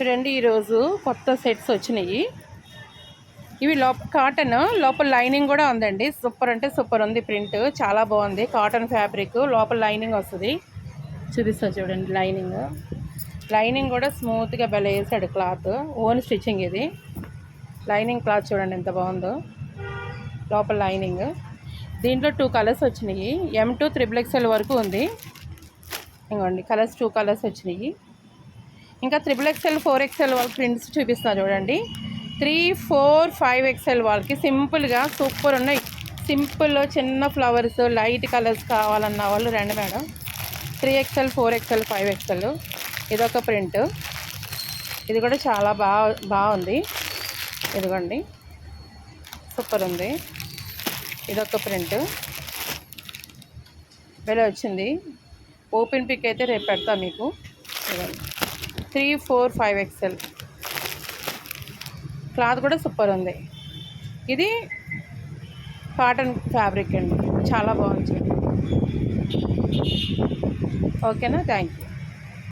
చూడండి, ఈరోజు కొత్త సెట్స్ వచ్చినాయి. ఇవి కాటన్, లోపల లైనింగ్ కూడా ఉందండి. సూపర్ అంటే సూపర్ ఉంది. ప్రింట్ చాలా బాగుంది. కాటన్ ఫ్యాబ్రిక్, లోపల లైనింగ్ వస్తుంది. చూపిస్తా చూడండి. లైనింగ్ కూడా స్మూత్గా భలే వేసాడు. Cloth own stitching. ఇది లైనింగ్ క్లాత్ చూడండి ఎంత బాగుందో. లోపల లైనింగ్. దీంట్లో 2 కలర్స్ వచ్చినాయి. M2 XXL వరకు ఉంది. ఇంకోండి కలర్స్, 2 కలర్స్ వచ్చినాయి. ఇంకా XXL 4XL వాళ్ళకి ప్రింట్స్ చూపిస్తున్నా చూడండి. 3, 4, 5XL వాళ్ళకి సింపుల్గా సూపర్ ఉన్నాయి. సింపుల్లో చిన్న ఫ్లవర్స్, లైట్ కలర్స్ కావాలన్న వాళ్ళు రండి మేడం. 3XL, 4XL, 5XL. ఇదొక ప్రింట్. ఇది కూడా చాలా బాగుంది. ఇదిగోండి సూపర్ ఉంది. ఇదొక ప్రింట్ భలే వచ్చింది. ఓపెన్ పిక్ అయితే రేపు పెడతా మీకు. ఇదిగోండి 3, 4, 5XL. క్లాత్ కూడా సూపర్ ఉంది. ఇది కాటన్ ఫ్యాబ్రిక్ అండి, చాలా బాగుంది. ఓకేనా? Thank you.